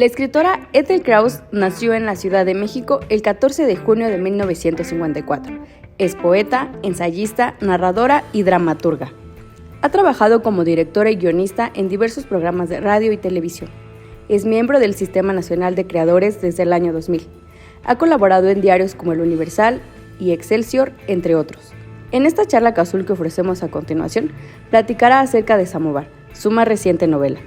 La escritora Ethel Kraus nació en la Ciudad de México el 14 de junio de 1954. Es poeta, ensayista, narradora y dramaturga. Ha trabajado como directora y guionista en diversos programas de radio y televisión. Es miembro del Sistema Nacional de Creadores desde el año 2000. Ha colaborado en diarios como El Universal y Excelsior, entre otros. En esta charla casual que ofrecemos a continuación, platicará acerca de Samovar, su más reciente novela.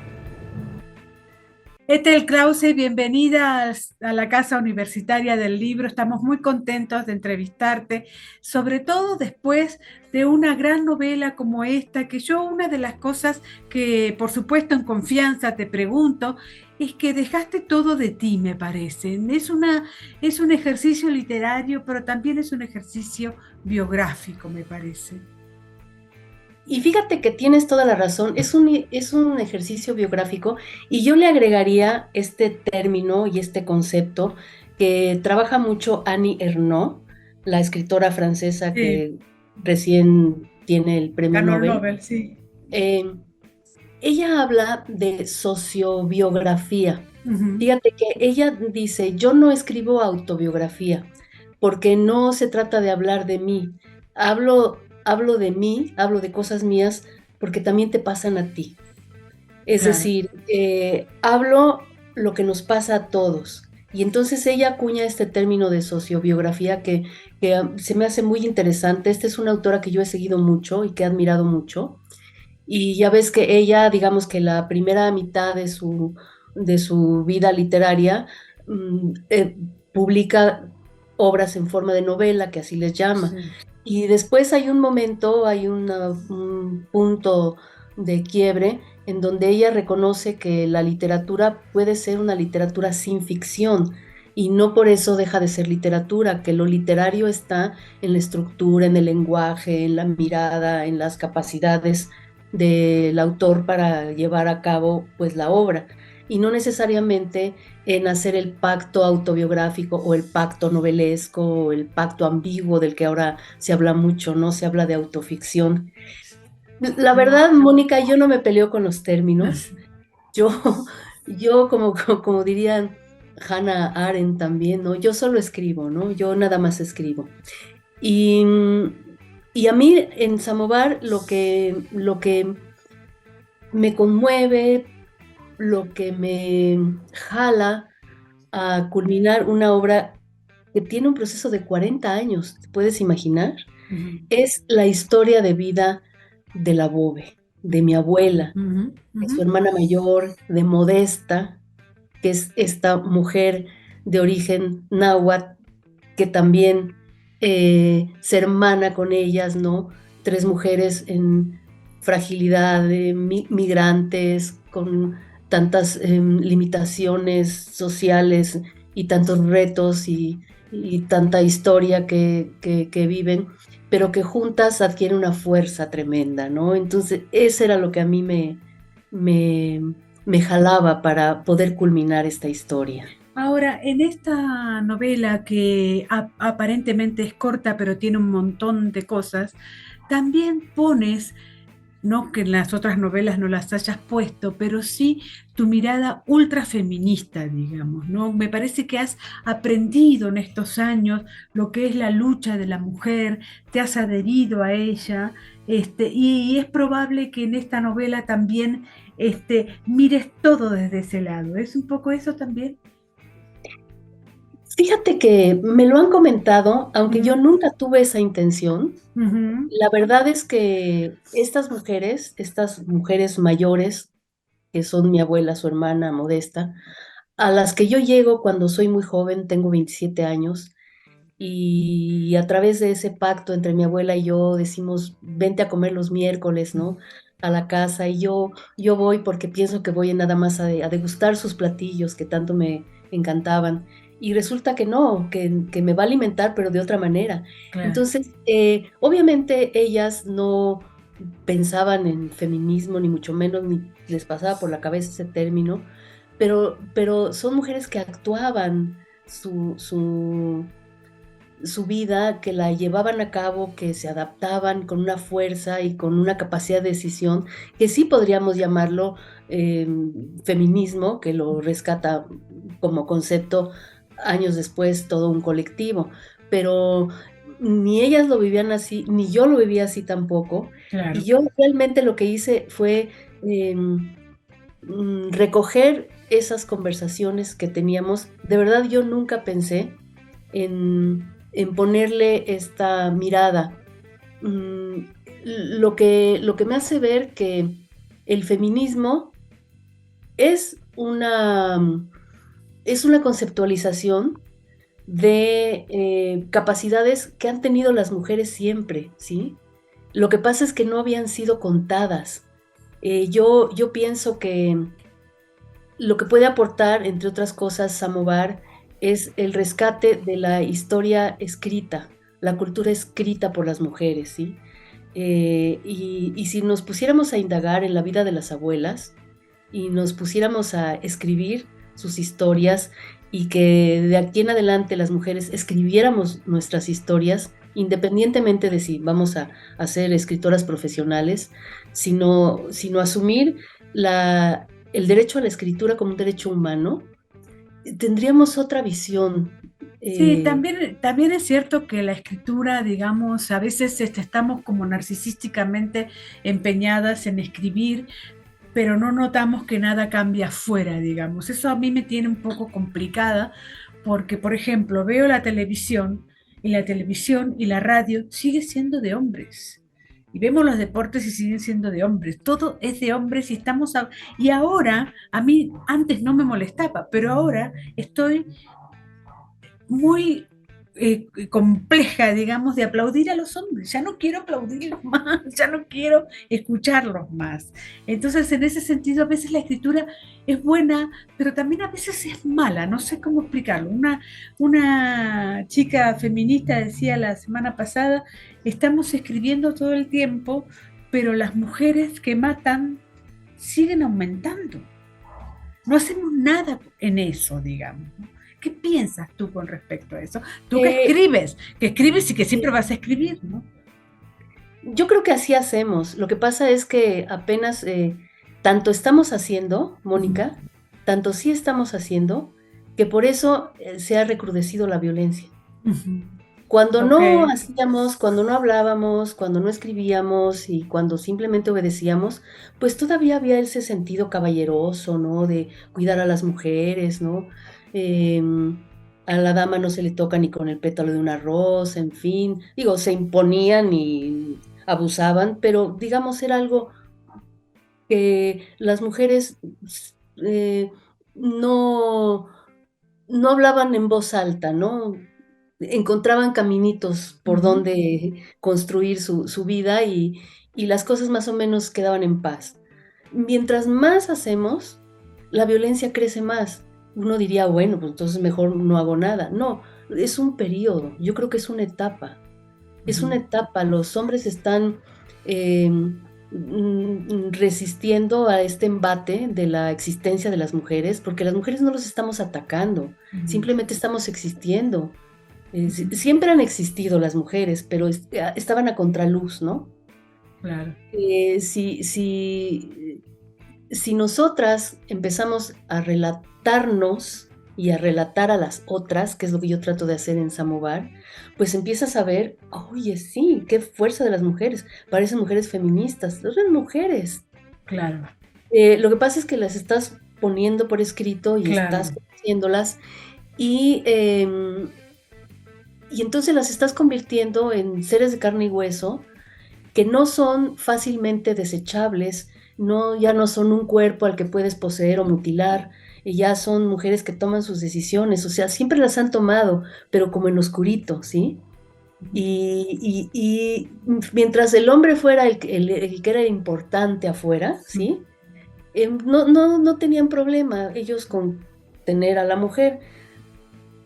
Ethel Krause, bienvenida a la Casa Universitaria del Libro. Estamos muy contentos de entrevistarte, sobre todo después de una gran novela como esta, que yo una de las cosas que, por supuesto, en confianza te pregunto, es que dejaste todo de ti, me parece. Es un ejercicio literario, pero también es un ejercicio biográfico, me parece. Y fíjate que tienes toda la razón, es un ejercicio biográfico y yo le agregaría este término y este concepto que trabaja mucho Annie Ernaux, la escritora francesa que recién tiene el premio Ganó el Nobel. Nobel, sí. Ella habla de sociobiografía. Uh-huh. Fíjate que ella dice, yo no escribo autobiografía porque no se trata de hablar de mí. Hablo de mí, hablo de cosas mías, porque también te pasan a ti. Es Claro. decir, hablo lo que nos pasa a todos. Y entonces ella acuña este término de sociobiografía que se me hace muy interesante. Esta es una autora que yo he seguido mucho y que he admirado mucho. Y ya ves que ella, digamos que la primera mitad de su vida literaria, publica obras en forma de novela, que así les llama. Sí. Y después hay un momento, hay un punto de quiebre en donde ella reconoce que la literatura puede ser una literatura sin ficción y no por eso deja de ser literatura, que lo literario está en la estructura, en el lenguaje, en la mirada, en las capacidades del autor para llevar a cabo pues la obra y no necesariamente en hacer el pacto autobiográfico o el pacto novelesco o el pacto ambiguo del que ahora se habla mucho, ¿no? Se habla de autoficción. La verdad, Mónica, yo no me peleo con los términos. Yo como dirían Hannah Arendt también, ¿no? Yo solo escribo, ¿no? Yo nada más escribo. Y a mí en Samovar lo que me conmueve, lo que me jala a culminar una obra que tiene un proceso de 40 años, ¿te puedes imaginar? Uh-huh. Es la historia de vida de la Bove, de mi abuela, Uh-huh. de su hermana mayor, de Modesta, que es esta mujer de origen náhuatl, que también se hermana con ellas, ¿no? 3 mujeres en fragilidad, migrantes, con tantas limitaciones sociales y tantos retos y tanta historia que viven, pero que juntas adquieren una fuerza tremenda, ¿no? Entonces, eso era lo que a mí me jalaba para poder culminar esta historia. Ahora, en esta novela que aparentemente es corta, pero tiene un montón de cosas, también pones, no que en las otras novelas no las hayas puesto, pero sí tu mirada ultra feminista, digamos, ¿no? Me parece que has aprendido en estos años lo que es la lucha de la mujer, te has adherido a ella, y es probable que en esta novela también mires todo desde ese lado. ¿Es un poco eso también? Fíjate que me lo han comentado, aunque yo Uh-huh. nunca tuve esa intención. Uh-huh. La verdad es que estas mujeres mayores, que son mi abuela, su hermana Modesta, a las que yo llego cuando soy muy joven, tengo 27 años, y a través de ese pacto entre mi abuela y yo decimos, vente a comer los miércoles, ¿no? A la casa, y yo voy porque pienso que voy nada más a degustar sus platillos que tanto me encantaban. Y resulta que no, que me va a alimentar, pero de otra manera. Claro. Entonces, obviamente ellas no pensaban en feminismo, ni mucho menos, ni les pasaba por la cabeza ese término, pero son mujeres que actuaban su su vida, que la llevaban a cabo, que se adaptaban con una fuerza y con una capacidad de decisión, que sí podríamos llamarlo feminismo, que lo rescata como concepto años después todo un colectivo, pero ni ellas lo vivían así, ni yo lo vivía así tampoco, Claro. y yo realmente lo que hice fue recoger esas conversaciones que teníamos. De verdad, yo nunca pensé en ponerle esta mirada. Lo que me hace ver que el feminismo es una conceptualización de capacidades que han tenido las mujeres siempre, ¿sí? Lo que pasa es que no habían sido contadas. Yo pienso que lo que puede aportar, entre otras cosas, Samovar, es el rescate de la historia escrita, la cultura escrita por las mujeres, ¿sí? Y si nos pusiéramos a indagar en la vida de las abuelas y nos pusiéramos a escribir sus historias y que de aquí en adelante las mujeres escribiéramos nuestras historias, independientemente de si vamos a ser escritoras profesionales, sino asumir el derecho a la escritura como un derecho humano, tendríamos otra visión. Sí, también es cierto que la escritura, digamos, a veces estamos como narcisísticamente empeñadas en escribir, pero no notamos que nada cambia afuera, digamos. Eso a mí me tiene un poco complicada porque, por ejemplo, veo la televisión y la radio sigue siendo de hombres. Y vemos los deportes y siguen siendo de hombres. Todo es de hombres y y ahora, a mí antes no me molestaba, pero ahora estoy muy compleja, digamos, de aplaudir a los hombres. Ya no quiero aplaudirlos más, ya no quiero escucharlos más. Entonces, en ese sentido, a veces la escritura es buena, pero también a veces es mala. No sé cómo explicarlo. Una chica feminista decía la semana pasada, estamos escribiendo todo el tiempo, pero las mujeres que matan siguen aumentando. No hacemos nada en eso, digamos, ¿no? ¿Qué piensas tú con respecto a eso? Tú que escribes y que siempre vas a escribir, ¿no? Yo creo que así hacemos. Lo que pasa es que apenas tanto estamos haciendo, Mónica, tanto sí estamos haciendo, que por eso se ha recrudecido la violencia. Cuando no hacíamos, cuando no hablábamos, cuando no escribíamos y cuando simplemente obedecíamos, pues todavía había ese sentido caballeroso, ¿no? De cuidar a las mujeres, ¿no? A la dama no se le toca ni con el pétalo de una rosa, en fin. Digo, se imponían y abusaban, pero digamos era algo que las mujeres no hablaban en voz alta, ¿no? Encontraban caminitos por donde construir su vida y las cosas más o menos quedaban en paz. Mientras más hacemos, la violencia crece más. Uno diría, bueno, pues entonces mejor no hago nada. No, es un periodo, yo creo que es una etapa. Es una etapa, los hombres están resistiendo a este embate de la existencia de las mujeres, porque las mujeres no los estamos atacando, simplemente estamos existiendo. Siempre han existido las mujeres, pero estaban a contraluz, ¿no? Claro. Si nosotras empezamos a relatarnos y a relatar a las otras, que es lo que yo trato de hacer en Samovar, pues empiezas a ver, oye, sí, qué fuerza de las mujeres, parecen mujeres feministas, son mujeres. Claro. Lo que pasa es que las estás poniendo por escrito y estás conociéndolas y entonces las estás convirtiendo en seres de carne y hueso que no son fácilmente desechables, ya no son un cuerpo al que puedes poseer o mutilar, ya son mujeres que toman sus decisiones, o sea, siempre las han tomado, pero como en oscurito, ¿sí? Y mientras el hombre fuera el que era importante afuera, ¿sí? No tenían problema ellos con tener a la mujer,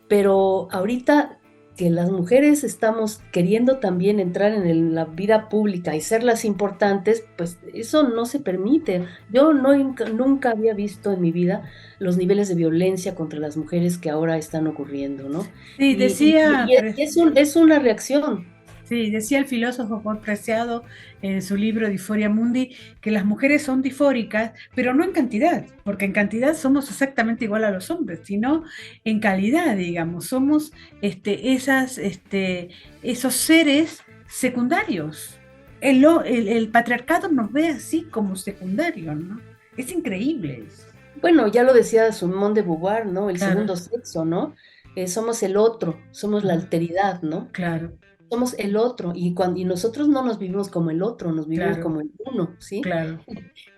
pero ahorita que las mujeres estamos queriendo también entrar en la vida pública y ser las importantes, pues eso no se permite. Yo nunca había visto en mi vida los niveles de violencia contra las mujeres que ahora están ocurriendo, ¿no? Sí, decía, Es una reacción. sí, decía el filósofo Paul Preciado en su libro Disforia Mundi que las mujeres son disfóricas, pero no en cantidad, porque en cantidad somos exactamente igual a los hombres, sino en calidad, digamos, somos esos seres secundarios. El patriarcado nos ve así como secundarios, ¿no? Es increíble eso. Bueno, ya lo decía Simone de Beauvoir, ¿no? El Claro. segundo sexo, ¿no? Somos el otro, somos la alteridad, ¿no? Claro, Somos el otro, y nosotros no nos vivimos como el otro, nos vivimos claro, como el uno, ¿sí? claro.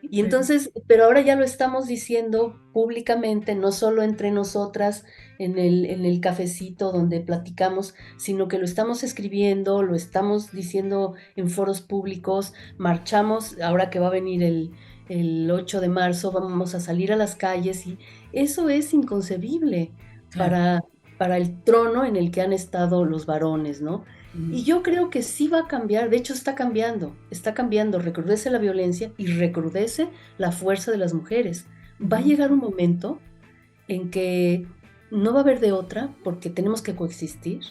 Y entonces, pero ahora ya lo estamos diciendo públicamente, no solo entre nosotras en el cafecito donde platicamos, sino que lo estamos escribiendo, lo estamos diciendo en foros públicos, marchamos, ahora que va a venir el 8 de marzo, vamos a salir a las calles, y eso es inconcebible Claro. para el trono en el que han estado los varones, ¿no? Y yo creo que sí va a cambiar, de hecho está cambiando, recrudece la violencia y recrudece la fuerza de las mujeres. Va a llegar un momento en que no va a haber de otra porque tenemos que coexistir,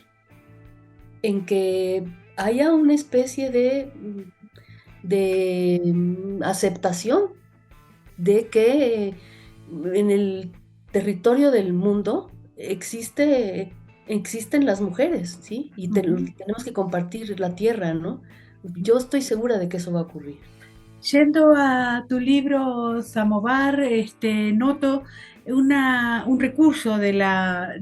en que haya una especie de aceptación de que en el territorio del mundo existen las mujeres, ¿sí? Y tenemos que compartir la tierra, ¿no? Yo estoy segura de que eso va a ocurrir. Yendo a tu libro Samovar, noto un recurso de la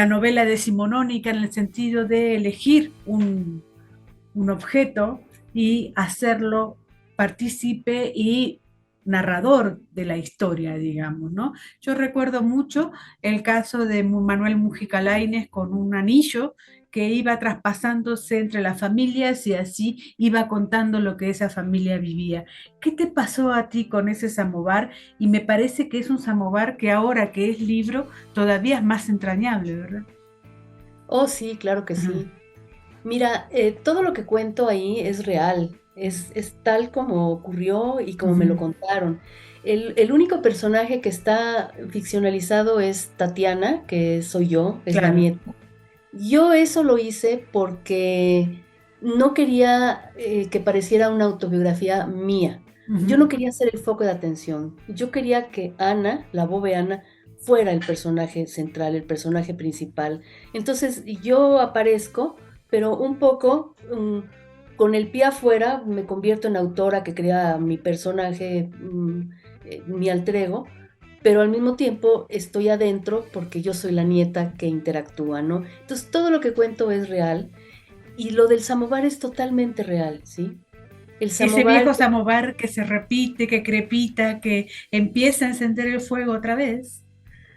novela decimonónica en el sentido de elegir un objeto y hacerlo partícipe y narrador de la historia, digamos, ¿no? Yo recuerdo mucho el caso de Manuel Mujica Lainez con un anillo que iba traspasándose entre las familias y así iba contando lo que esa familia vivía. ¿Qué te pasó a ti con ese samovar? Y me parece que es un samovar que ahora que es libro todavía es más entrañable, ¿verdad? Oh, sí, claro que sí. Mira, todo lo que cuento ahí es real, es tal como ocurrió y como me lo contaron. El único personaje que está ficcionalizado es Tatiana, que soy yo, es la Claro. nieta. Yo eso lo hice porque no quería que pareciera una autobiografía mía. Yo no quería ser el foco de atención. Yo quería que Ana, la Bobe Ana, fuera el personaje central, el personaje principal. Entonces yo aparezco, pero un poco con el pie afuera, me convierto en autora que crea mi personaje, mi alter ego, pero al mismo tiempo estoy adentro porque yo soy la nieta que interactúa, ¿no? Entonces todo lo que cuento es real y lo del samovar es totalmente real, ¿sí? Ese viejo samovar que se repite, que crepita, que empieza a encender el fuego otra vez.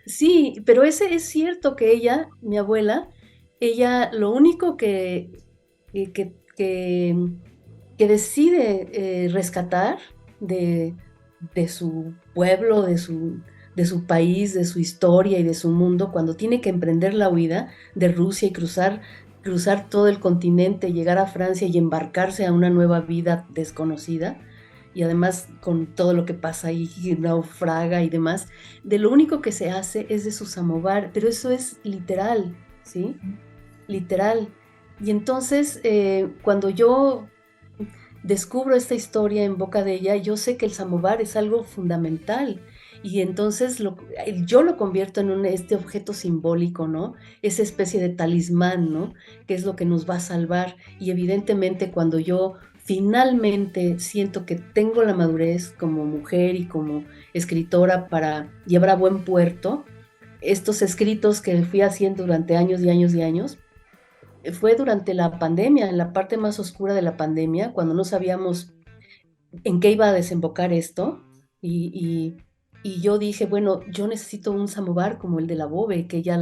Sí, pero ese es cierto que ella, mi abuela, ella lo único que, que decide rescatar de su pueblo, de su país, de su historia y de su mundo, cuando tiene que emprender la huida de Rusia y cruzar todo el continente, llegar a Francia y embarcarse a una nueva vida desconocida, y además con todo lo que pasa ahí, naufraga y demás, de lo único que se hace es de su samovar, pero eso es literal, ¿sí? Literal. Y entonces, cuando yo descubro esta historia en boca de ella, yo sé que el samovar es algo fundamental. Y entonces yo lo convierto en este objeto simbólico, ¿no? Esa especie de talismán, ¿no? Que es lo que nos va a salvar. Y evidentemente cuando yo finalmente siento que tengo la madurez como mujer y como escritora para llevar a buen puerto estos escritos que fui haciendo durante años y años y años, fue durante la pandemia, en la parte más oscura de la pandemia, cuando no sabíamos en qué iba a desembocar esto, y yo dije, bueno, yo necesito un samovar como el de la Bobe, que ella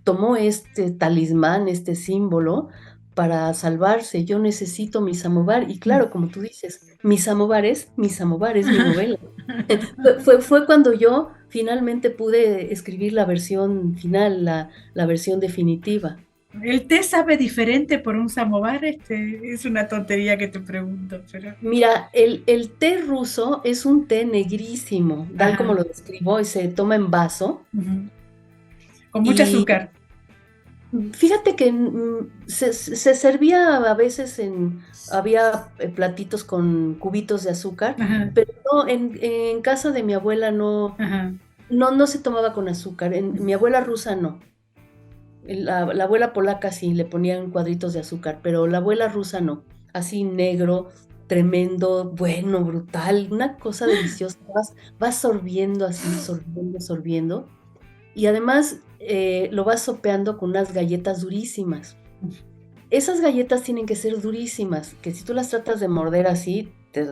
tomó este talismán, este símbolo, para salvarse. Yo necesito mi samovar, y claro, como tú dices, mi samovar es mi novela. Fue cuando yo finalmente pude escribir la versión final, la versión definitiva. ¿El té sabe diferente por un samovar? Es una tontería que te pregunto, pero... Mira, el té ruso es un té negrísimo, tal como Ajá. lo describo, y se toma en vaso. Ujú. Con mucho Y azúcar. fíjate que se servía a veces había platitos con cubitos de azúcar, Ajá, pero no, en casa de mi abuela ajá. no se tomaba con azúcar. En mi abuela rusa no. La abuela polaca sí le ponían cuadritos de azúcar, pero la abuela rusa no. Así negro, tremendo, bueno, brutal, una cosa deliciosa. Vas sorbiendo así, sorbiendo, sorbiendo. Y además lo vas sopeando con unas galletas durísimas. Esas galletas tienen que ser durísimas, que si tú las tratas de morder así, te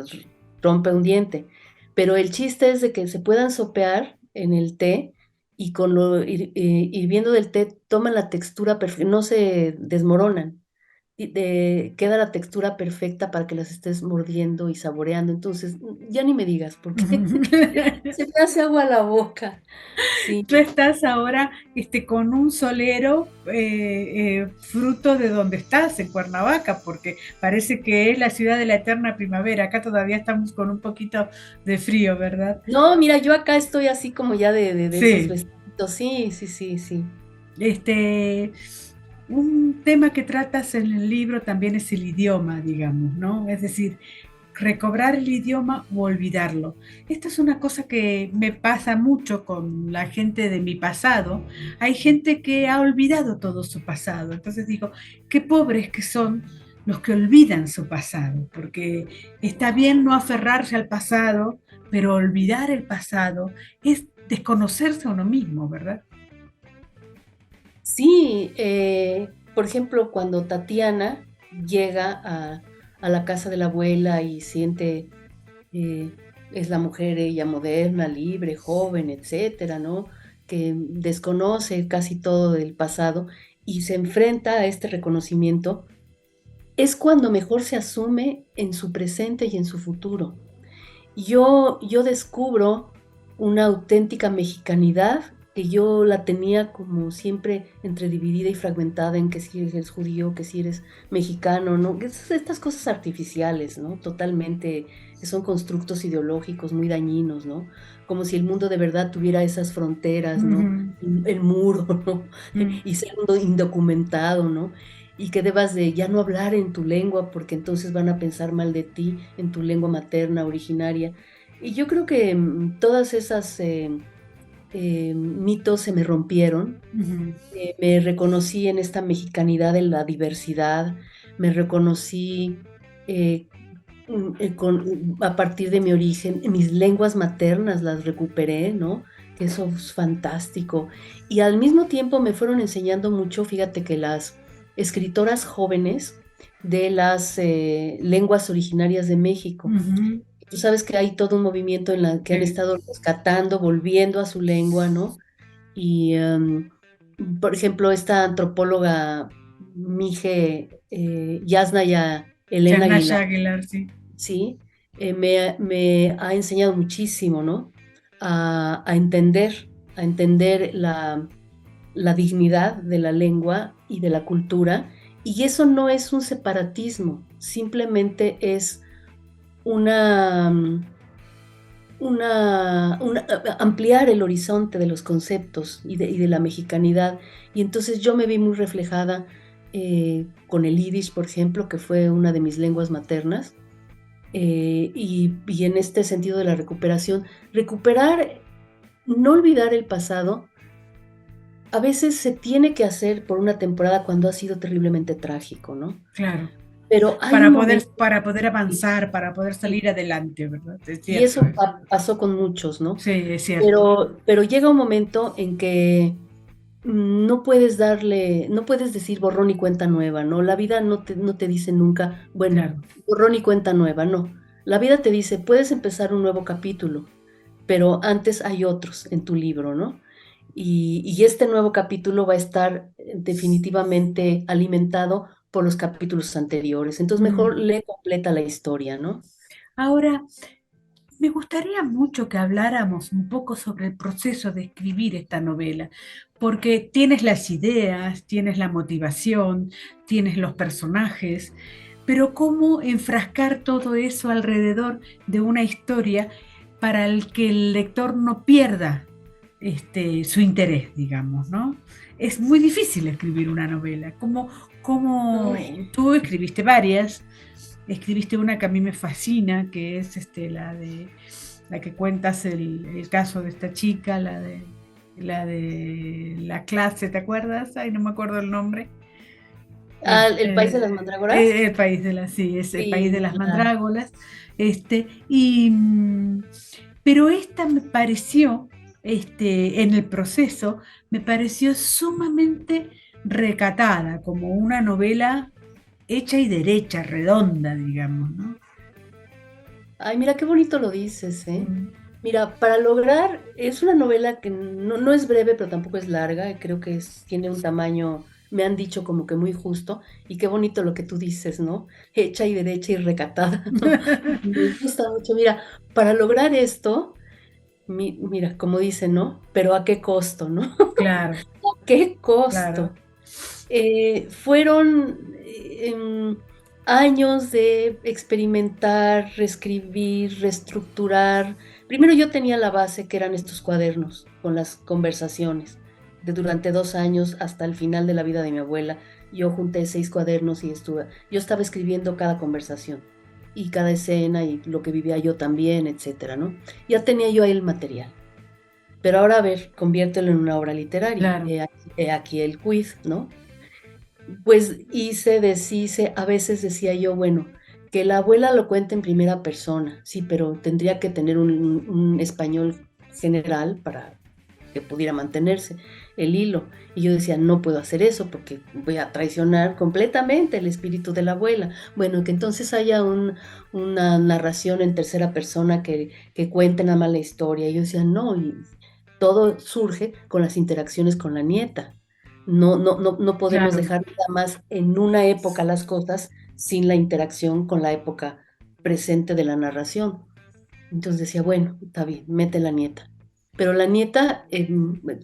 rompe un diente. Pero el chiste es de que se puedan sopear en el té y con lo hirviendo del té toman la textura perfecta, no se desmoronan. Queda la textura perfecta para que las estés mordiendo y saboreando. Entonces, ya ni me digas, porque se me hace agua la boca. Sí. Tú estás ahora con un solero fruto de donde estás, en Cuernavaca, porque parece que es la ciudad de la eterna primavera. Acá todavía estamos con un poquito de frío, ¿verdad? No, mira, yo acá estoy así como ya de esos Sí. vestidos. Sí, sí, sí, sí. Este, un tema que tratas en el libro también es el idioma, digamos, ¿no? Es decir, recobrar el idioma o olvidarlo. Esto es una cosa que me pasa mucho con la gente de mi pasado. Hay gente que ha olvidado todo su pasado. Entonces digo, qué pobres que son los que olvidan su pasado, porque está bien no aferrarse al pasado, pero olvidar el pasado es desconocerse a uno mismo, ¿verdad? Sí, por ejemplo, cuando Tatiana llega a la casa de la abuela y siente, eh, es la mujer ella moderna, libre, joven, etcétera, ¿no? Que desconoce casi todo del pasado y se enfrenta a este reconocimiento, es cuando mejor se asume en su presente y en su futuro. Yo descubro una auténtica mexicanidad que yo la tenía como siempre entre dividida y fragmentada en que si eres judío, que si eres mexicano, ¿no? Estas cosas artificiales, ¿no? Totalmente, que son constructos ideológicos muy dañinos, ¿no? Como si el mundo de verdad tuviera esas fronteras, ¿no? Ujú, El muro, ¿no? ujú. Y ser un indocumentado, ¿no? Y que debas de ya no hablar en tu lengua porque entonces van a pensar mal de ti en tu lengua materna, originaria. Y yo creo que todas esas mitos se me rompieron. Ujú. Me reconocí en esta mexicanidad, en la diversidad, me reconocí eh, a partir de mi origen, mis lenguas maternas las recuperé, ¿no? Que eso es fantástico. Y al mismo tiempo me fueron enseñando mucho, fíjate que las escritoras jóvenes de las lenguas originarias de México. Ujú. Tú sabes que hay todo un movimiento en la que han Sí. estado rescatando, volviendo a su lengua, ¿no? Y, por ejemplo, esta antropóloga Mije Yasnaya Elena Yarnaya Aguilar, Aguilar, sí. ¿sí? Me ha enseñado muchísimo, ¿no? A entender la dignidad de la lengua y de la cultura. Y eso no es un separatismo, simplemente es una, ampliar el horizonte de los conceptos y de la mexicanidad. Y entonces yo me vi muy reflejada con el yiddish, por ejemplo, que fue una de mis lenguas maternas, y en este sentido de la recuperación, recuperar, no olvidar el pasado, a veces se tiene que hacer por una temporada cuando ha sido terriblemente trágico, ¿no? Claro. Pero hay un momento, Para poder sí, avanzar, para poder sí, salir adelante, ¿verdad? Es y cierto. eso pasó con muchos, ¿no? Sí, es cierto. Pero llega un momento en que no puedes decir borrón y cuenta nueva, ¿no? La vida no te dice nunca, bueno, Claro. borrón y cuenta nueva, no. La vida te dice, puedes empezar un nuevo capítulo, pero antes hay otros en tu libro, ¿no? Y este nuevo capítulo va a estar definitivamente alimentado por los capítulos anteriores. Entonces Ujú. mejor lee completa la historia, ¿no? Ahora, Me gustaría mucho que habláramos un poco sobre el proceso de escribir esta novela, porque tienes las ideas, tienes la motivación, tienes los personajes, pero cómo enfrascar todo eso alrededor de una historia para el que el lector no pierda su interés, digamos, ¿no? Es muy difícil escribir una novela. Como Ay, tú escribiste varias, escribiste una que a mí me fascina, que es la que cuentas el caso de esta chica, la de la clase, ¿te acuerdas? Ay, no me acuerdo el nombre. ¿El país de las mandrágoras? El país de las, sí, es el país de Sí, las claro. mandrágoras. Este, y, mm, pero esta me pareció, en el proceso, me pareció sumamente recatada, como una novela hecha y derecha, redonda, digamos, ¿no? Ay, mira qué bonito lo dices, ¿eh? Mm. Mira, para lograr, es una novela que no es breve, pero tampoco es larga, y creo que tiene un tamaño, me han dicho como que muy justo, y qué bonito lo que tú dices, ¿no? Hecha y derecha y recatada, ¿no? Me gusta mucho. Mira, para lograr esto, mira, como dicen, ¿no? Pero ¿a qué costo, no? Claro, ¿A qué claro, costo? Fueron años de experimentar, reescribir, reestructurar. Primero yo tenía la base que eran estos cuadernos con las conversaciones. Durante 2 años hasta el final de la vida de mi abuela, yo junté 6 cuadernos y yo estaba escribiendo cada conversación y cada escena y lo que vivía yo también, etcétera, ¿no? Ya tenía yo ahí el material. Pero ahora, a ver, conviértelo en una obra literaria. claro, He aquí el quiz, ¿no? Pues hice, deshice, a veces decía yo, bueno, que la abuela lo cuente en primera persona, sí, pero tendría que tener un español general para que pudiera mantenerse el hilo. Y yo decía, no puedo hacer eso porque voy a traicionar completamente el espíritu de la abuela. Bueno, que entonces haya una narración en tercera persona que cuente nada más la historia. Y yo decía, no, y todo surge con las interacciones con la nieta. No podemos claro, dejar nada más en una época las cosas sin la interacción con la época presente de la narración. Entonces decía, bueno, está bien, mete la nieta. Pero la nieta,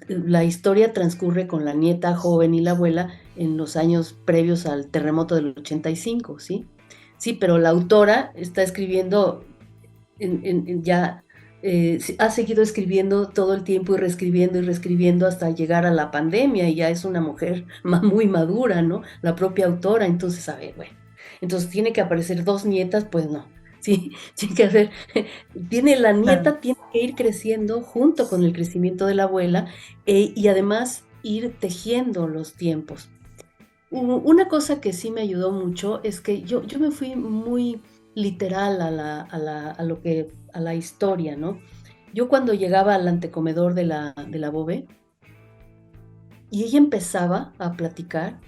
la historia transcurre con la nieta joven y la abuela en los años previos al terremoto del 85, ¿sí? Sí, pero la autora está escribiendo ya ha seguido escribiendo todo el tiempo y reescribiendo hasta llegar a la pandemia y ya es una mujer muy madura, ¿no? La propia autora, entonces, a ver, bueno, entonces tiene que aparecer 2 nietas, pues no, sí, tiene que haber, la claro. nieta tiene que ir creciendo junto con el crecimiento de la abuela y además ir tejiendo los tiempos. Una cosa que sí me ayudó mucho es que yo me fui muy literal a la historia, ¿no? Yo cuando llegaba al antecomedor de la Bobe y ella empezaba a platicar,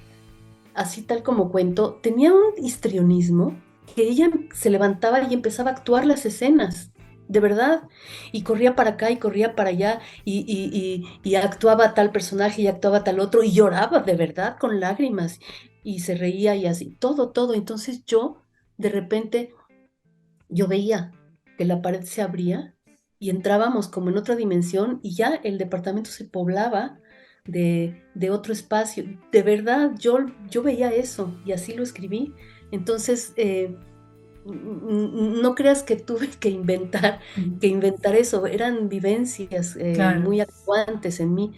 así tal como cuento, tenía un histrionismo que ella se levantaba y empezaba a actuar las escenas, de verdad, y corría para acá y corría para allá y actuaba tal personaje y actuaba tal otro y lloraba de verdad con lágrimas y se reía y así, todo, todo. Entonces de repente, yo veía que la pared se abría y entrábamos como en otra dimensión y ya el departamento se poblaba de otro espacio. De verdad, yo veía eso y así lo escribí. Entonces, no creas que tuve que inventar eso, eran vivencias Claro, muy actuantes en mí.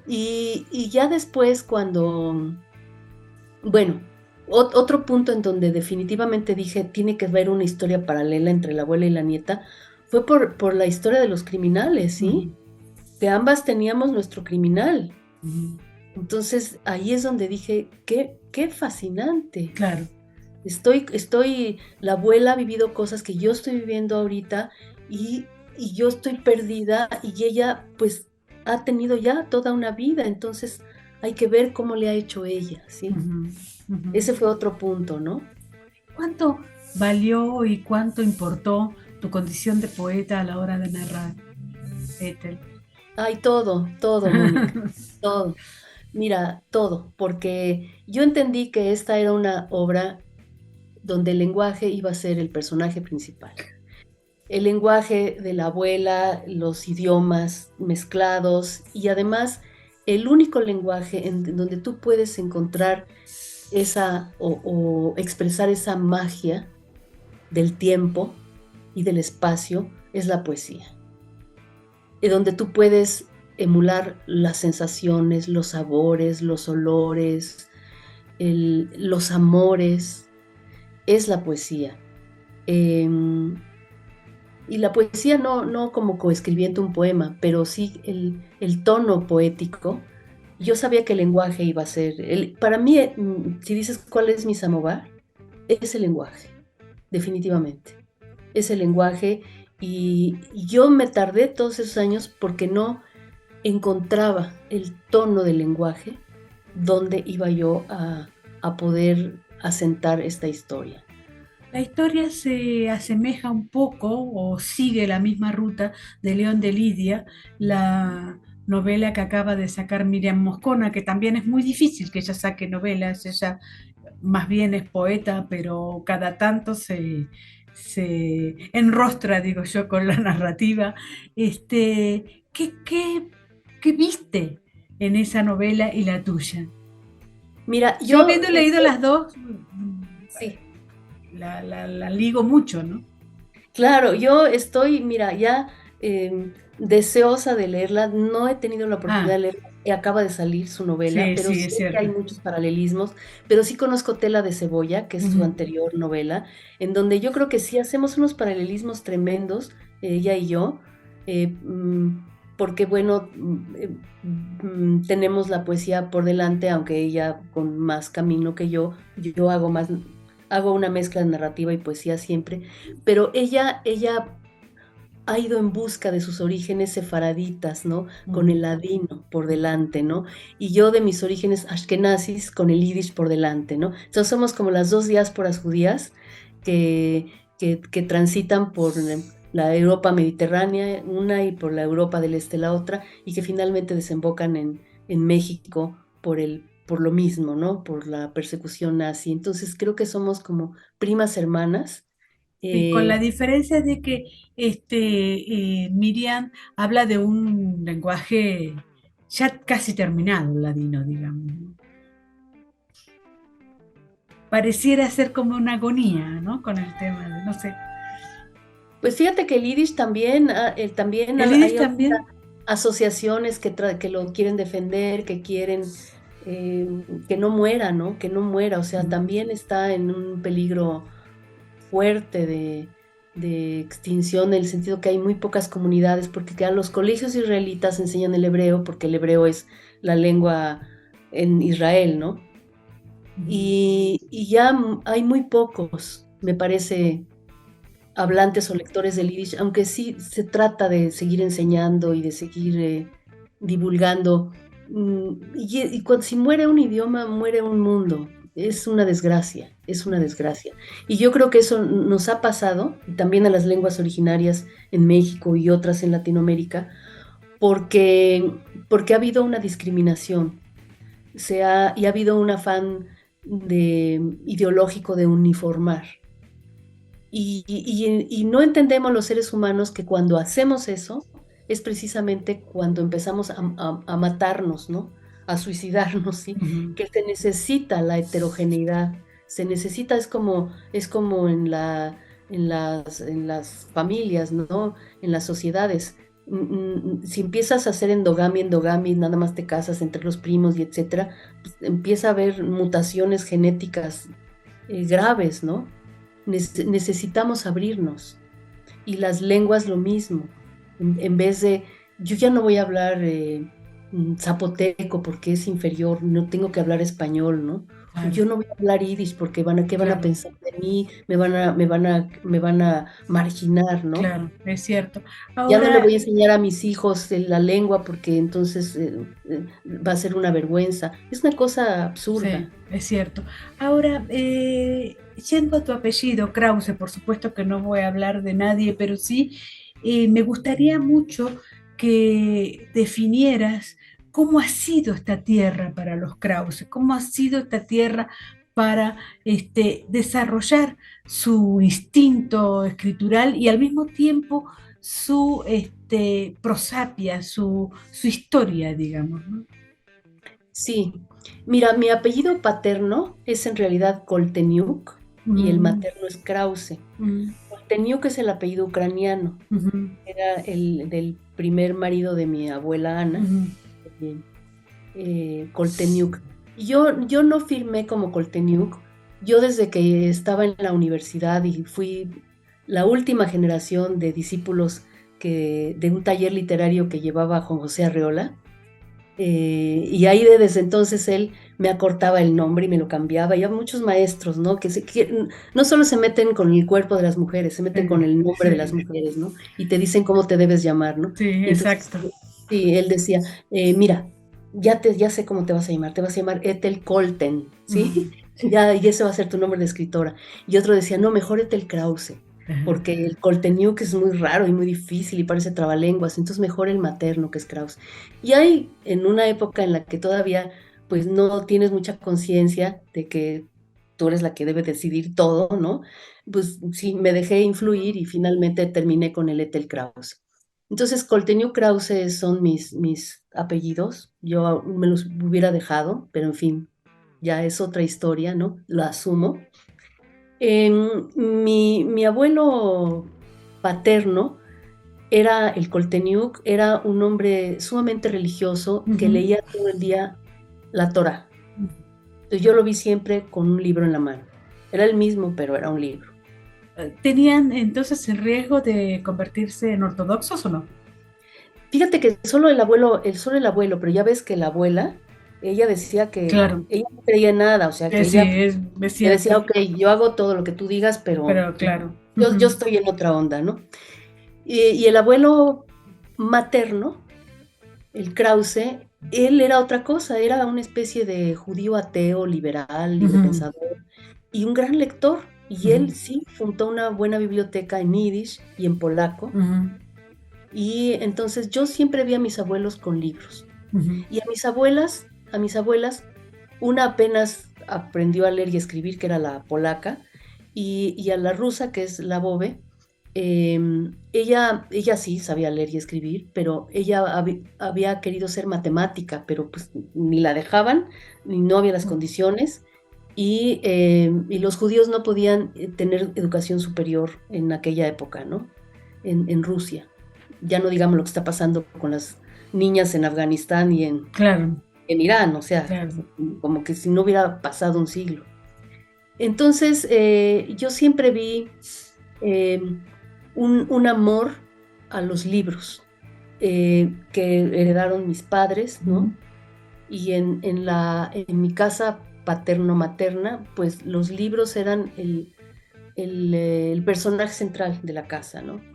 Y ya después bueno, otro punto en donde definitivamente dije, tiene que haber una historia paralela entre la abuela y la nieta, fue por la historia de los criminales, ¿sí? ujú, Que ambas teníamos nuestro criminal. ujú, Entonces ahí es donde dije, qué fascinante. claro, La abuela ha vivido cosas que yo estoy viviendo ahorita y yo estoy perdida y ella pues ha tenido ya toda una vida, entonces hay que ver cómo le ha hecho ella, ¿sí? ujú, ujú. Ese fue otro punto, ¿no? ¿Cuánto valió y cuánto importó tu condición de poeta a la hora de narrar, Ethel? Ay, todo, Mónica, todo. Mira, todo, porque yo entendí que esta era una obra donde el lenguaje iba a ser el personaje principal. el lenguaje de la abuela, los idiomas mezclados y además el único lenguaje en donde tú puedes encontrar esa o expresar esa magia del tiempo y del espacio es la poesía. Y donde tú puedes emular las sensaciones, los sabores, los olores, los amores, es la poesía. Y la poesía no como coescribiendo un poema, pero sí el tono poético. Yo sabía que el lenguaje iba a ser, para mí, si dices cuál es mi samovar, es el lenguaje, definitivamente. Es el lenguaje y yo me tardé todos esos años porque no encontraba el tono del lenguaje donde iba yo a poder asentar esta historia. La historia se asemeja un poco o sigue la misma ruta de León de Lidia, la novela que acaba de sacar Miriam Moscona, que también es muy difícil que ella saque novelas, ella más bien es poeta, pero cada tanto se enrostra, digo yo, con la narrativa. ¿Qué viste en esa novela y la tuya? Mira, Yo habiendo leído las dos, sí. la ligo mucho, ¿no? Claro, yo estoy, mira, ya deseosa de leerla. No he tenido la oportunidad de leerla. Acaba de salir su novela, Sí, pero sí, es sé que hay cierto. muchos paralelismos. Pero sí conozco Tela de Cebolla, que es su Ujú. anterior novela, en donde yo creo que sí hacemos unos paralelismos tremendos, ella y yo, eh, mm, porque bueno, tenemos la poesía por delante, aunque ella con más camino que yo hago una mezcla de narrativa y poesía siempre, pero ella ha ido en busca de sus orígenes sefaraditas, ¿no? Con Mm. el ladino por delante, ¿no? Y yo de mis orígenes ashkenazis con el yiddish por delante, ¿no? Entonces somos como las dos diásporas judías que transitan por la Europa mediterránea, una, y por la Europa del Este, la otra, y que finalmente desembocan en México por lo mismo, ¿no? Por la persecución nazi. Entonces creo que somos como primas hermanas. Sí, con eh, la diferencia de que Miriam habla de un lenguaje ya casi terminado, ladino, digamos, ¿no? Pareciera ser como una agonía, ¿no? Con el tema de, no sé. Pues fíjate que el Yiddish también, El iris hay también. asociaciones que lo quieren defender, que quieren que no muera, ¿no? Que no muera, o sea, Mm. también está en un peligro fuerte de extinción, en el sentido que hay muy pocas comunidades, porque ya los colegios israelitas enseñan el hebreo, porque el hebreo es la lengua en Israel, ¿no? Mm. Y ya hay muy pocos, me parece, hablantes o lectores del Yiddish, aunque sí se trata de seguir enseñando y de seguir divulgando. Si muere un idioma, muere un mundo. Es una desgracia, es una desgracia. Y yo creo que eso nos ha pasado, y también a las lenguas originarias en México y otras en Latinoamérica, porque ha habido una discriminación, y ha habido un afán ideológico de uniformar. Y no entendemos los seres humanos que cuando hacemos eso es precisamente cuando empezamos a matarnos, ¿no? A suicidarnos, ¿sí? Ujú. Que se necesita la heterogeneidad, se necesita, es como en las familias, ¿no? En las sociedades. Si empiezas a hacer endogamia, nada más te casas entre los primos y etcétera, pues empieza a haber mutaciones genéticas graves, ¿no? Necesitamos abrirnos. Y las lenguas lo mismo. En vez de, yo ya no voy a hablar zapoteco porque es inferior, no tengo que hablar español, ¿no? O Claro, yo no voy a hablar yiddish porque ¿qué van a claro, pensar de mí? Me van a marginar, ¿no? claro, es cierto. Ya no le Ahora, voy a enseñar a mis hijos la lengua porque entonces va a ser una vergüenza. Es una cosa sí, absurda. es cierto. Ahora, yendo a tu apellido, Krause, por supuesto que no voy a hablar de nadie, pero sí me gustaría mucho que definieras cómo ha sido esta tierra para los Krause, cómo ha sido esta tierra para desarrollar su instinto escritural y al mismo tiempo su prosapia, su historia, digamos, ¿no? Sí, mira, mi apellido paterno es en realidad Kolteniuk y el Mm, materno es Krause. mm, Kolteniuk es el apellido ucraniano, ujú, era el del primer marido de mi abuela Ana, ujú. Kolteniuk. Y yo no firmé como Kolteniuk, yo desde que estaba en la universidad y fui la última generación de discípulos de un taller literario que llevaba Juan José Arreola, y ahí desde entonces él me acortaba el nombre y me lo cambiaba. Y hay muchos maestros, ¿no? Que no solo se meten con el cuerpo de las mujeres, se meten con el nombre de las Sí, mujeres, ¿no? Y te dicen cómo te debes llamar, ¿no? sí, Y entonces, exacto. sí, él decía, mira, ya sé cómo te vas a llamar Ethel Colten, ¿sí? Mm, Ya, y ese va a ser tu nombre de escritora. Y otro decía, no, mejor Ethel Krause, ajá. porque el Colteniuk es muy raro y muy difícil y parece trabalenguas, entonces mejor el materno, que es Krause. Y hay en una época en la que todavía pues no tienes mucha conciencia de que tú eres la que debe decidir todo, ¿no? Pues sí, me dejé influir y finalmente terminé con el Ethel Krause. Entonces, Coltenio Krause son mis apellidos. Yo me los hubiera dejado, pero en fin, ya es otra historia, ¿no? Lo asumo. Mi abuelo paterno era el Colteniuk, era un hombre sumamente religioso que Ujú. leía todo el día la Torá. Entonces yo lo vi siempre con un libro en la mano. Era el mismo, pero era un libro. ¿Tenían entonces el riesgo de convertirse en ortodoxos o no? Fíjate que solo el abuelo, pero ya ves que la abuela, ella decía que Claro, ella no creía en nada, o sea, que sí, ella es me decía, cierto, ok, yo hago todo lo que tú digas, pero pero claro. yo Ujú, estoy en otra onda, ¿no? Y el abuelo materno, el Krause, él era otra cosa, era una especie de judío ateo, liberal, libre ujú, pensador y un gran lector. Y él ujú, sí fundó una buena biblioteca en yiddish y en polaco. ujú, Y entonces yo siempre vi a mis abuelos con libros. ujú, Y a mis abuelas, una apenas aprendió a leer y escribir, que era la polaca, y a la rusa, que es la Bobe, ella sí sabía leer y escribir, pero ella había querido ser matemática, pero pues ni la dejaban, ni no había las condiciones, y los judíos no podían tener educación superior en aquella época, ¿no? En Rusia. Ya no digamos lo que está pasando con las niñas en Afganistán y claro, en Irán, o sea, claro. como que si no hubiera pasado un siglo. Entonces, yo siempre vi eh, un amor a los libros que heredaron mis padres, Ujú, ¿no? Y en mi casa paterno-materna, pues los libros eran el personaje central de la casa, ¿no?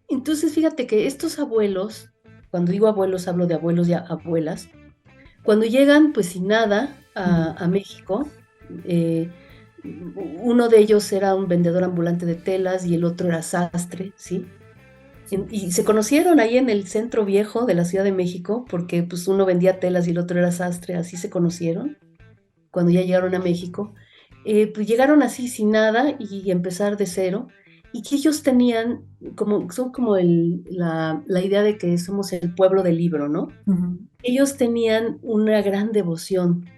Entonces, fíjate que estos abuelos, cuando digo abuelos, hablo de abuelos y abuelas, cuando llegan, pues sin nada, ujú. a México, eh, uno de ellos era un vendedor ambulante de telas y el otro era sastre, ¿sí? Y se conocieron ahí en el centro viejo de la Ciudad de México, porque pues uno vendía telas y el otro era sastre, así se conocieron cuando ya llegaron a México. Pues llegaron así sin nada y empezar de cero, y que ellos tenían, son como la idea de que somos el pueblo del libro, ¿no? Ujú, Ellos tenían una gran devoción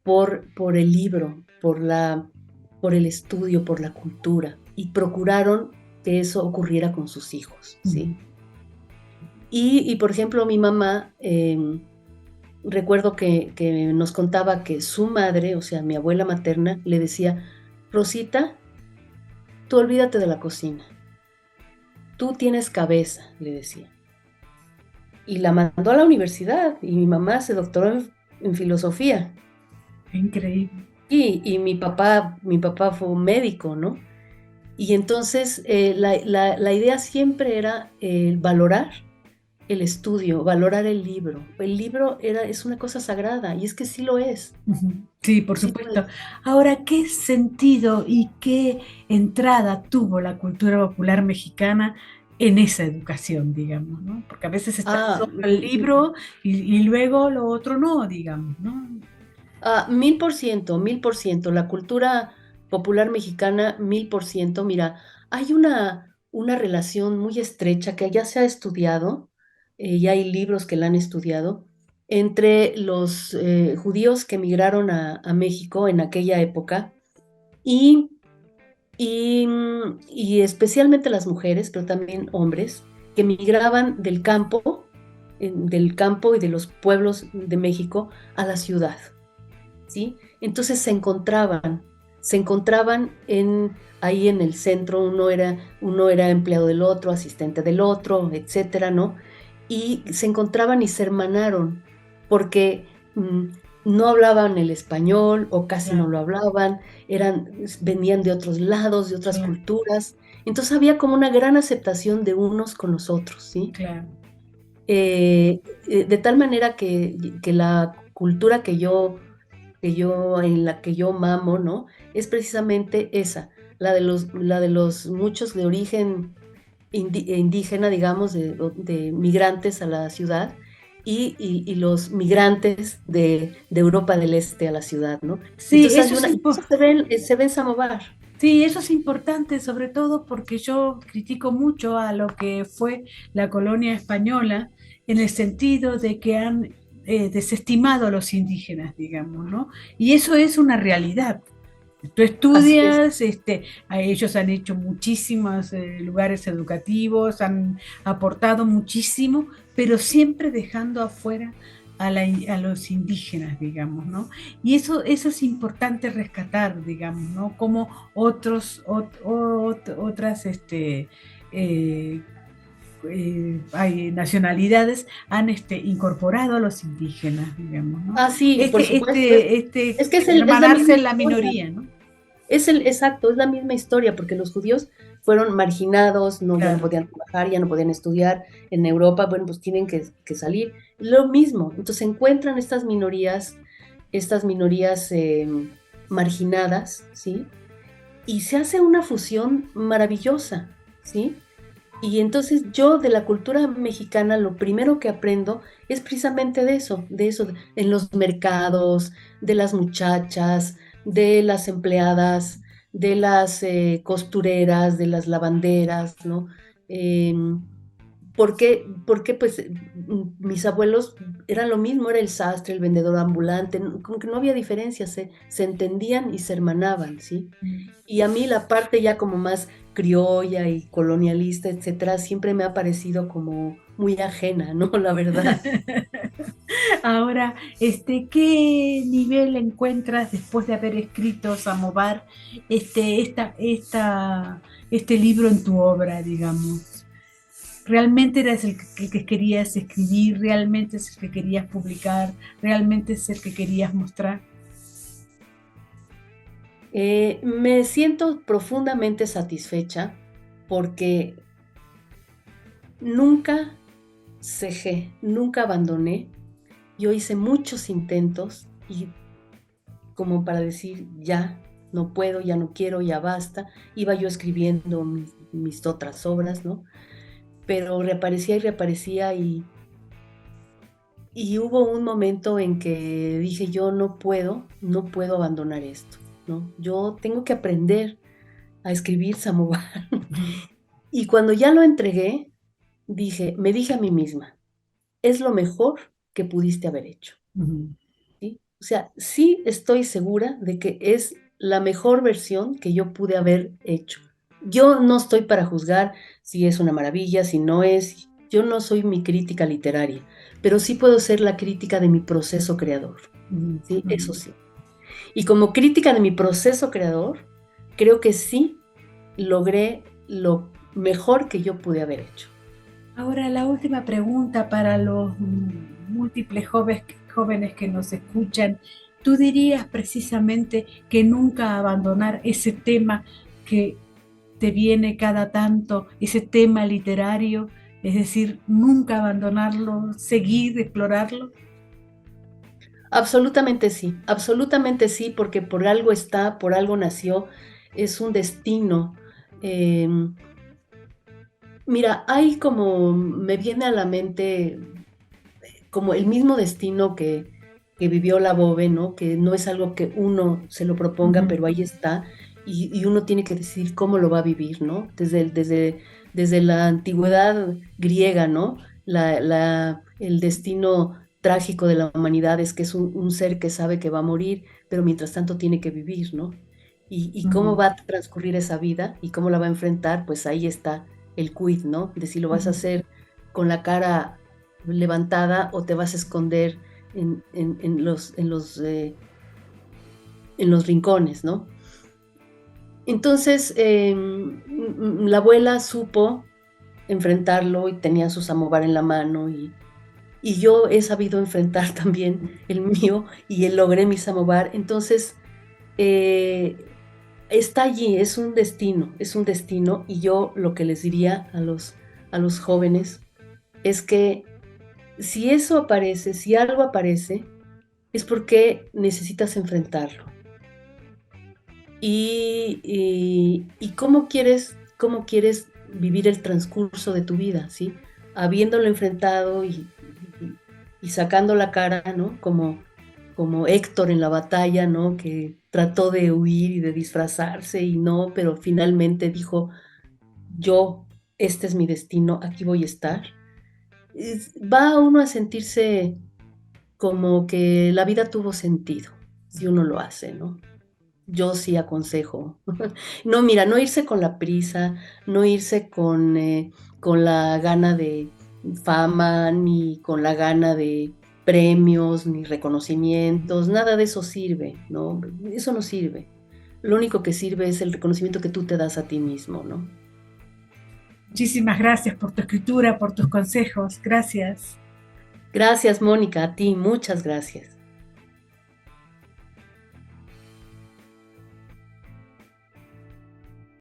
por el libro, por el estudio, por la cultura, y procuraron que eso ocurriera con sus hijos, ujú, ¿sí? Por ejemplo, mi mamá, recuerdo que nos contaba que su madre, o sea, mi abuela materna, le decía, Rosita, tú olvídate de la cocina, tú tienes cabeza, le decía. Y la mandó a la universidad, y mi mamá se doctoró en filosofía. increíble. Y mi papá fue un médico, ¿no? Y entonces la idea siempre era valorar el estudio, valorar el libro. El libro es una cosa sagrada, y es que sí lo es, Ujú. Sí, por sí lo supuesto. es. Ahora, ¿qué sentido y qué entrada tuvo la cultura popular mexicana en esa educación, digamos, ¿no? Porque a veces está Ah, solo el libro y luego lo otro no, digamos, ¿no? 1000%, 1000%. La cultura popular mexicana, 1000%. Mira, hay una relación muy estrecha que ya se ha estudiado, y hay libros que la han estudiado, entre los judíos que emigraron a México en aquella época y, y especialmente las mujeres, pero también hombres, que migraban del campo y de los pueblos de México a la ciudad. ¿Sí? Entonces se encontraban ahí en el centro, uno era empleado del otro, asistente del otro, etcétera, ¿no? Y se encontraban y se hermanaron, porque no hablaban el español o casi no Claro, lo hablaban, venían de otros lados, de otras claro, culturas, entonces había como una gran aceptación de unos con los otros, ¿sí? claro. De tal manera que la cultura en la que yo mamo, ¿no? Es precisamente esa, la de los muchos de origen indígena, digamos, de migrantes a la ciudad y los migrantes de Europa del Este a la ciudad, ¿no? Sí, Entonces eso es y eso se ve en Samovar. sí, eso es importante, sobre todo porque yo critico mucho a lo que fue la colonia española en el sentido de que han desestimado a los indígenas, digamos, ¿no? Y eso es una realidad. Tú Así es. estudias, a ellos han hecho muchísimos lugares educativos, han aportado muchísimo, pero siempre dejando afuera a los indígenas, digamos, ¿no? Y eso es importante rescatar, digamos, ¿no? Como otras eh, nacionalidades han incorporado a los indígenas, digamos, ¿no? Ah, sí, por supuesto. Es que es la Hermanarse misma en la historia. minoría, ¿no? Exacto, es la misma historia, porque los judíos fueron marginados, no, ya no Claro. podían trabajar, ya no podían estudiar en Europa, bueno, pues tienen que salir. Lo mismo, entonces se encuentran estas minorías marginadas, ¿sí? Y se hace una fusión maravillosa, ¿sí? Y entonces yo de la cultura mexicana lo primero que aprendo es precisamente de eso, en los mercados, de las muchachas, de las empleadas, de las costureras, de las lavanderas, ¿no? Porque pues mis abuelos eran lo mismo, era el sastre, el vendedor ambulante, como que no había diferencia, se entendían y se hermanaban, ¿sí? Y a mí la parte ya como más criolla y colonialista, etcétera, siempre me ha parecido como muy ajena, ¿no? La verdad. Ahora, ¿qué nivel encuentras después de haber escrito Samovar, este libro en tu obra, digamos? ¿Realmente eres el que querías escribir? ¿Realmente es el que querías publicar? ¿Realmente es el que querías mostrar? Me siento profundamente satisfecha porque nunca cejé, nunca abandoné. Yo hice muchos intentos y como para decir, ya, no puedo, ya no quiero, ya basta. Iba yo escribiendo mis otras obras, ¿no? Pero reaparecía y reaparecía y hubo un momento en que dije, yo no puedo abandonar esto, ¿no? Yo tengo que aprender a escribir samovar. Y cuando ya lo entregué, me dije a mí misma, es lo mejor que pudiste haber hecho, ¿sí? O sea, sí estoy segura de que es la mejor versión que yo pude haber hecho. Yo no estoy para juzgar si es una maravilla, si no es. Yo no soy mi crítica literaria, pero sí puedo ser la crítica de mi proceso creador, ¿sí? Eso sí. Y como crítica de mi proceso creador, creo que sí logré lo mejor que yo pude haber hecho. Ahora, la última pregunta para los múltiples jóvenes que nos escuchan. ¿Tú dirías precisamente que nunca abandonar ese tema que te viene cada tanto, ese tema literario? Es decir, nunca abandonarlo, seguir, explorarlo. Absolutamente sí, porque por algo está, por algo nació, es un destino. Eh, Mira, hay como, me viene a la mente como el mismo destino que vivió la Bove, ¿no? Que no es algo que uno se lo proponga, pero ahí está, y uno tiene que decidir cómo lo va a vivir, ¿no? Desde la antigüedad griega, ¿no? El destino trágico de la humanidad es que es un ser que sabe que va a morir, pero mientras tanto tiene que vivir, ¿no? Y cómo va a transcurrir esa vida y cómo la va a enfrentar, pues ahí está el quid, ¿no? De si lo vas a hacer con la cara levantada o te vas a esconder en los rincones, ¿no? Entonces, la abuela supo enfrentarlo y tenía su samovar en la mano y yo he sabido enfrentar también el mío y logré mi samovar. Entonces, está allí, es un destino y yo lo que les diría a los jóvenes es que si eso aparece, si algo aparece, es porque necesitas enfrentarlo. Y cómo quieres vivir el transcurso de tu vida, ¿sí? Habiéndolo enfrentado y sacando la cara, ¿no? Como Héctor en la batalla, ¿no? Que trató de huir y de disfrazarse y no, pero finalmente dijo, yo, este es mi destino, aquí voy a estar. Va uno a sentirse como que la vida tuvo sentido, si uno lo hace, ¿no? Yo sí aconsejo. No, mira, no irse con la prisa, no irse con la gana de fama, ni con la gana de premios, ni reconocimientos, nada de eso sirve, ¿no? Eso no sirve. Lo único que sirve es el reconocimiento que tú te das a ti mismo, ¿no? Muchísimas gracias por tu escritura, por tus consejos. Gracias. Gracias, Mónica, a ti, muchas gracias.